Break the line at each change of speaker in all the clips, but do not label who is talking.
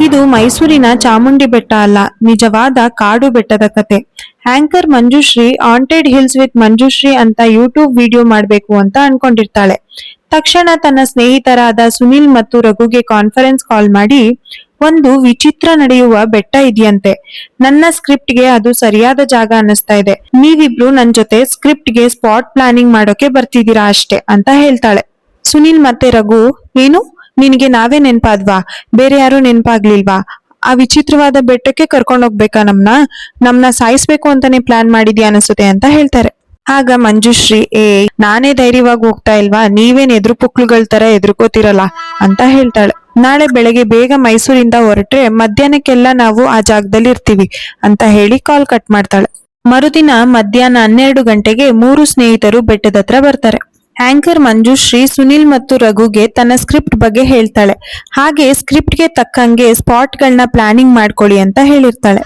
ಇದು ಮೈಸೂರಿನ ಚಾಮುಂಡಿ ಬೆಟ್ಟ ಅಲ್ಲ, ನಿಜವಾದ ಕಾಡು ಬೆಟ್ಟದ ಕತೆ. Anchor Manjushree haunted hills with Manjushree ಅಂತ ಯೂಟ್ಯೂಬ್ ವಿಡಿಯೋ ಮಾಡ್ಬೇಕು ಅಂತ ಅನ್ಕೊಂಡಿರ್ತಾಳೆ. ತಕ್ಷಣ ತನ್ನ ಸ್ನೇಹಿತರಾದ ಸುನಿಲ್ ಮತ್ತು ರಘುಗೆ ಕಾನ್ಫರೆನ್ಸ್ ಕಾಲ್ ಮಾಡಿ, ಒಂದು ವಿಚಿತ್ರ ನಡೆಯುವ ಬೆಟ್ಟ ಇದೆಯಂತೆ. ನನ್ನ ಸ್ಕ್ರಿಪ್ಟ್ಗೆ ಅದು ಸರಿಯಾದ ಜಾಗ ಅನ್ನಿಸ್ತಾ ಇದೆ. ನೀವಿಬ್ರು ನನ್ ಜೊತೆ ಸ್ಕ್ರಿಪ್ಟ್ಗೆ ಸ್ಪಾಟ್ ಪ್ಲಾನಿಂಗ್ ಮಾಡೋಕೆ ಬರ್ತಿದ್ದೀರಾ ಅಷ್ಟೇ ಅಂತ ಹೇಳ್ತಾಳೆ. ಸುನಿಲ್ ಮತ್ತೆ ರಘು, ಏನು ನಿನಗೆ ನಾವೇ ನೆನ್ಪಾದ್ವಾ, ಬೇರೆ ಯಾರು ನೆನ್ಪಾಗ್ಲಿಲ್ವಾ? ಆ ವಿಚಿತ್ರವಾದ ಬೆಟ್ಟಕ್ಕೆ ಕರ್ಕೊಂಡು ಹೋಗ್ಬೇಕಾ ನಮ್ನ ಸಾಯಿಸ್ಬೇಕು ಅಂತಾನೆ ಪ್ಲಾನ್ ಮಾಡಿದ್ಯಾ ಅನಿಸುತ್ತೆ ಅಂತ ಹೇಳ್ತಾರೆ. ಆಗ ಮಂಜುಶ್ರೀ, ನಾನೇ ಧೈರ್ಯವಾಗಿ ಹೋಗ್ತಾ ಇಲ್ವಾ, ನೀವೇನ್ ಎದುರು ಪುಕ್ಳುಗಳ ತರ ಎದುರ್ಕೋತಿರಲ್ಲ ಅಂತ ಹೇಳ್ತಾಳೆ. ನಾಳೆ ಬೆಳಗ್ಗೆ ಬೇಗ ಮೈಸೂರಿಂದ ಹೊರಟ್ರೆ ಮಧ್ಯಾಹ್ನಕ್ಕೆಲ್ಲ ನಾವು ಆ ಜಾಗದಲ್ಲಿ ಇರ್ತೀವಿ ಅಂತ ಹೇಳಿ ಕಾಲ್ ಕಟ್ ಮಾಡ್ತಾಳೆ. ಮರುದಿನ ಮಧ್ಯಾಹ್ನ 12 ಗಂಟೆಗೆ 3 ಸ್ನೇಹಿತರು ಬೆಟ್ಟದ ಹತ್ರ ಬರ್ತಾರೆ. ಆಂಕರ್ ಮಂಜುಶ್ರೀ ಸುನಿಲ್ ಮತ್ತು ರಘುಗೆ ತನ್ನ ಸ್ಕ್ರಿಪ್ಟ್ ಬಗ್ಗೆ ಹೇಳ್ತಾಳೆ. ಹಾಗೆ ಸ್ಕ್ರಿಪ್ಟ್ಗೆ ತಕ್ಕಂಗೆ ಸ್ಪಾಟ್ಗಳನ್ನ ಪ್ಲಾನಿಂಗ್ ಮಾಡ್ಕೊಳ್ಳಿ ಅಂತ ಹೇಳಿರ್ತಾಳೆ.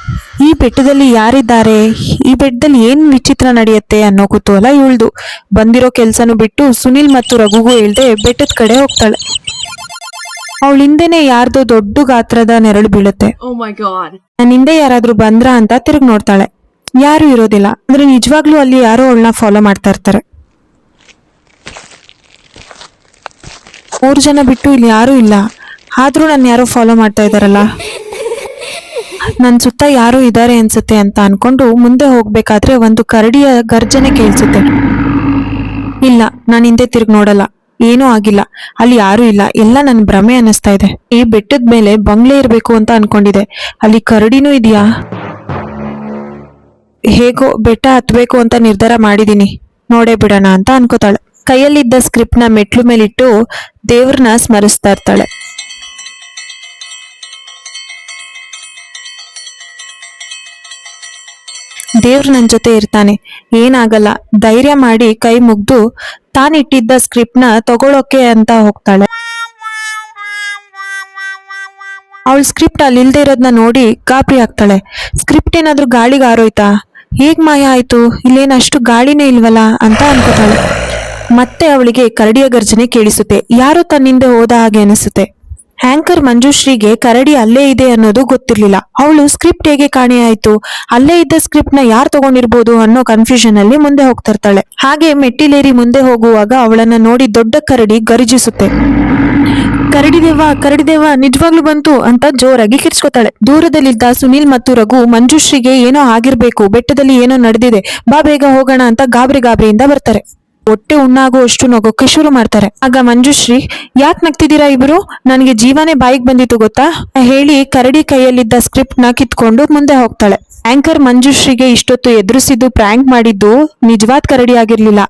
ಈ ಬೆಟ್ಟದಲ್ಲಿ ಯಾರಿದ್ದಾರೆ, ಈ ಬೆಟ್ಟದಲ್ಲಿ ಏನ್ ವಿಚಿತ್ರ ನಡೆಯುತ್ತೆ ಅನ್ನೋ ಕುತೂಹಲ ಇವಳ್ದು. ಬಂದಿರೋ ಕೆಲ್ಸನೂ ಬಿಟ್ಟು ಸುನಿಲ್ ಮತ್ತು ರಘುಗೂ ಹೇಳ್ದೆ ಬೆಟ್ಟದ ಕಡೆ ಹೋಗ್ತಾಳೆ. ಅವಳ ಹಿಂದೆನೆ ಯಾರ್ದೋ ದೊಡ್ಡ ಗಾತ್ರದ ನೆರಳು ಬೀಳುತ್ತೆ. ನನ್ನ ಹಿಂದೆ ಯಾರಾದ್ರೂ ಬಂದ್ರ ಅಂತ ತಿರುಗಿ ನೋಡ್ತಾಳೆ. ಯಾರು ಇರೋದಿಲ್ಲ. ಅಂದ್ರೆ ನಿಜವಾಗ್ಲೂ ಅಲ್ಲಿ ಯಾರೋ ಅವಳನ್ನ ಫಾಲೋ ಮಾಡ್ತಾ ಇರ್ತಾರೆ. 3 ಜನ ಬಿಟ್ಟು ಇಲ್ಲಿ ಯಾರೂ ಇಲ್ಲ, ಆದ್ರೂ ನನ್ನ ಯಾರೋ ಫಾಲೋ ಮಾಡ್ತಾ ಇದಾರಲ್ಲ, ನನ್ ಸುತ್ತ ಯಾರೋ ಇದ್ದಾರೆ ಅನ್ಸುತ್ತೆ ಅಂತ ಅನ್ಕೊಂಡು ಮುಂದೆ ಹೋಗ್ಬೇಕಾದ್ರೆ ಒಂದು ಕರಡಿಯ ಗರ್ಜನೆ ಕೇಳಿಸುತ್ತೆ. ಇಲ್ಲ, ನಾನು ಹಿಂದೆ ತಿರುಗಿ ನೋಡಲ್ಲ, ಏನೂ ಆಗಿಲ್ಲ, ಅಲ್ಲಿ ಯಾರು ಇಲ್ಲ, ಎಲ್ಲ ನನ್ ಭ್ರಮೆ ಅನ್ನಿಸ್ತಾ ಇದೆ. ಈ ಬೆಟ್ಟದ ಮೇಲೆ ಬಂಗ್ಲೆ ಇರ್ಬೇಕು ಅಂತ ಅನ್ಕೊಂಡಿದೆ, ಅಲ್ಲಿ ಕರಡಿನೂ ಇದೆಯಾ? ಹೇಗೋ ಬೆಟ್ಟ ಹತ್ಬೇಕು ಅಂತ ನಿರ್ಧಾರ ಮಾಡಿದೀನಿ, ನೋಡೇ ಬಿಡೋಣ ಅಂತ ಅನ್ಕೋತಾಳೆ. ಕೈಯಲ್ಲಿದ್ದ ಸ್ಕ್ರಿಪ್ಟ್ ನ ಮೆಟ್ಲು ಮೇಲಿಟ್ಟು ದೇವ್ರನ್ನ ಸ್ಮರಿಸ್ತಾ ಇರ್ತಾಳೆ. ದೇವ್ರ ನನ್ ಜೊತೆ ಇರ್ತಾನೆ, ಏನಾಗಲ್ಲ, ಧೈರ್ಯ ಮಾಡಿ ಕೈ ಮುಗ್ದು ತಾನಿಟ್ಟಿದ್ದ ಸ್ಕ್ರಿಪ್ಟ್ ನ ತಗೊಳೋಕೆ ಅಂತ ಹೋಗ್ತಾಳೆ. ಅವಳ ಸ್ಕ್ರಿಪ್ಟ್ ಅಲ್ಲಿ ಇಲ್ದೇ ಇರೋದನ್ನ ನೋಡಿ ಗಾಬರಿ ಆಗ್ತಾಳೆ. ಸ್ಕ್ರಿಪ್ಟ್ ಏನಾದ್ರೂ ಗಾಳಿಗೆ ಆರೋಯ್ತಾ, ಹೇಗ್ ಮಾಯ ಆಯ್ತು, ಇಲ್ಲೇನ್ ಅಷ್ಟು ಗಾಳಿನೇ ಇಲ್ವಲ್ಲ ಅಂತ ಅನ್ಕೋತಾಳೆ. ಮತ್ತೆ ಅವಳಿಗೆ ಕರಡಿಯ ಗರ್ಜನೆ ಕೇಳಿಸುತ್ತೆ. ಯಾರು ತನ್ನಿಂದ ಹೋದ ಹಾಗೆ ಅನಿಸುತ್ತೆ. ಆಂಕರ್ ಮಂಜುಶ್ರೀಗೆ ಕರಡಿ ಅಲ್ಲೇ ಇದೆ ಅನ್ನೋದು ಗೊತ್ತಿರ್ಲಿಲ್ಲ. ಅವಳು ಸ್ಕ್ರಿಪ್ಟ್ ಹೇಗೆ ಕಾಣೆಯಾಯ್ತು, ಅಲ್ಲೇ ಇದ್ದ ಸ್ಕ್ರಿಪ್ಟ್ ನ ಯಾರು ತಗೊಂಡಿರ್ಬೋದು ಅನ್ನೋ ಕನ್ಫ್ಯೂಷನ್ ಅಲ್ಲಿ ಮುಂದೆ ಹೋಗ್ತಿರ್ತಾಳೆ. ಹಾಗೆ ಮೆಟ್ಟಿಲೇರಿ ಮುಂದೆ ಹೋಗುವಾಗ ಅವಳನ್ನ ನೋಡಿ ದೊಡ್ಡ ಕರಡಿ ಗರ್ಜಿಸುತ್ತೆ. ಕರಡಿದೇವ ನಿಜವಾಗ್ಲೂ ಬಂತು ಅಂತ ಜೋರಾಗಿ ಕಿರ್ಚ್ಕೋತಾಳೆ. ದೂರದಲ್ಲಿದ್ದ ಸುನಿಲ್ ಮತ್ತು ರಘು ಮಂಜುಶ್ರೀಗೆ ಏನೋ ಆಗಿರ್ಬೇಕು, ಬೆಟ್ಟದಲ್ಲಿ ಏನೋ ನಡೆದಿದೆ, ಬಾ ಬೇಗ ಹೋಗೋಣ ಅಂತ ಗಾಬರಿಯಿಂದ ಬರ್ತಾರೆ. ಹೊಟ್ಟೆ ಉಣ್ಣಾಗುವಷ್ಟು ನಗೋಕೆ ಶುರು ಮಾಡ್ತಾರೆ. ಆಗ ಮಂಜುಶ್ರೀ, ಯಾಕೆ ನಗ್ತಿದ್ದೀರಾ ಇಬ್ರು, ನನಗೆ ಜೀವನೇ ಬಾಯಿಗೆ ಬಂದಿತ್ತು ಗೊತ್ತಾ ಹೇಳಿ ಕರಡಿ ಕೈಯಲ್ಲಿದ್ದ ಸ್ಕ್ರಿಪ್ಟ್ ನ ಕಿತ್ಕೊಂಡು ಮುಂದೆ ಹೋಗ್ತಾಳೆ. ಆಂಕರ್ ಮಂಜುಶ್ರೀಗೆ ಇಷ್ಟೊತ್ತು ಎದುರಿಸಿದ್ದು ಪ್ರ್ಯಾಂಕ್ ಮಾಡಿದ್ದು ನಿಜವಾದ ಕರಡಿ ಆಗಿರ್ಲಿಲ್ಲ,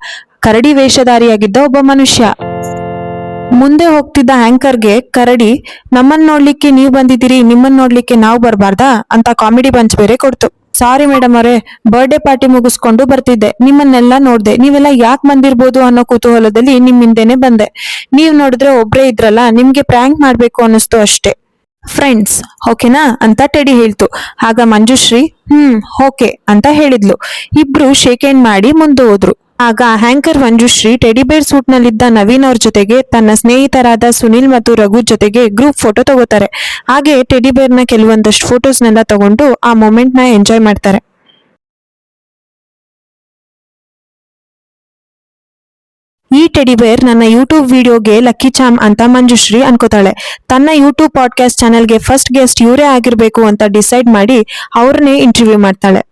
ಕರಡಿ ವೇಷಧಾರಿಯಾಗಿದ್ದ ಒಬ್ಬ ಮನುಷ್ಯ. ಮುಂದೆ ಹೋಗ್ತಿದ್ದ ಆಂಕರ್ಗೆ ಕರಡಿ, ನಮ್ಮನ್ನ ನೋಡ್ಲಿಕ್ಕೆ ನೀವು ಬಂದಿದ್ದೀರಿ, ನಿಮ್ಮನ್ನ ನೋಡ್ಲಿಕ್ಕೆ ನಾವು ಬರ್ಬಾರ್ದಾ ಅಂತ ಕಾಮಿಡಿ ಬಂಚ್ ಬೇರೆ ಕೊಡ್ತು. ಸಾರಿ ಮೇಡಮ್ ಅವರೇ, ಬರ್ಡೇ ಪಾರ್ಟಿ ಮುಗಿಸ್ಕೊಂಡು ಬರ್ತಿದ್ದೆ, ನಿಮ್ಮನ್ನೆಲ್ಲ ನೋಡ್ದೆ, ನೀವೆಲ್ಲ ಯಾಕೆ ಬಂದಿರ್ಬೋದು ಅನ್ನೋ ಕುತೂಹಲದಲ್ಲಿ ನಿಮ್ಮಿಂದೇನೆ ಬಂದೆ. ನೀವ್ ನೋಡಿದ್ರೆ ಒಬ್ರೇ ಇದ್ರಲ್ಲ, ನಿಮ್ಗೆ ಪ್ರ್ಯಾಂಕ್ ಮಾಡ್ಬೇಕು ಅನ್ನಿಸ್ತು ಅಷ್ಟೇ. ಫ್ರೆಂಡ್ಸ್ ಓಕೆನಾ ಅಂತ ಟೆಡಿ ಹೇಳ್ತು. ಆಗ ಮಂಜುಶ್ರೀ ಓಕೆ ಅಂತ ಹೇಳಿದ್ಲು. ಇಬ್ರು ಶೇಕ್ ಹ್ಯಾಂಡ್ ಮಾಡಿ ಮುಂದೆ ಹೋದ್ರು. ಆಗ ಆಂಕರ್ ಮಂಜುಶ್ರೀ ಟೆಡಿಬೇರ್ ಸೂಟ್ ನಲ್ಲಿದ್ದ ನವೀನ್ ಅವ್ರ ಜೊತೆಗೆ ತನ್ನ ಸ್ನೇಹಿತರಾದ ಸುನಿಲ್ ಮತ್ತು ರಘು ಜೊತೆಗೆ ಗ್ರೂಪ್ ಫೋಟೋ ತಗೋತಾರೆ. ಹಾಗೆ ಟೆಡಿಬೇರ್ ನ ಕೆಲವೊಂದಷ್ಟು ಫೋಟೋಸ್ನೆಲ್ಲ ತಗೊಂಡು ಆ ಮೊಮೆಂಟ್ ನ ಎಂಜಾಯ್ ಮಾಡ್ತಾರೆ. ಈ ಟೆಡಿಬೇರ್ ನನ್ನ ಯೂಟ್ಯೂಬ್ ವಿಡಿಯೋಗೆ ಲಕ್ಕಿ ಚಾಮ್ ಅಂತ ಮಂಜುಶ್ರೀ ಅನ್ಕೋತಾಳೆ. ತನ್ನ ಯೂಟ್ಯೂಬ್ ಪಾಡ್ಕಾಸ್ಟ್ ಚಾನೆಲ್ಗೆ ಫಸ್ಟ್ ಗೆಸ್ಟ್ ಇವರೇ ಆಗಿರ್ಬೇಕು ಅಂತ ಡಿಸೈಡ್ ಮಾಡಿ ಅವ್ರನ್ನೇ ಇಂಟರ್ವ್ಯೂ ಮಾಡ್ತಾಳೆ.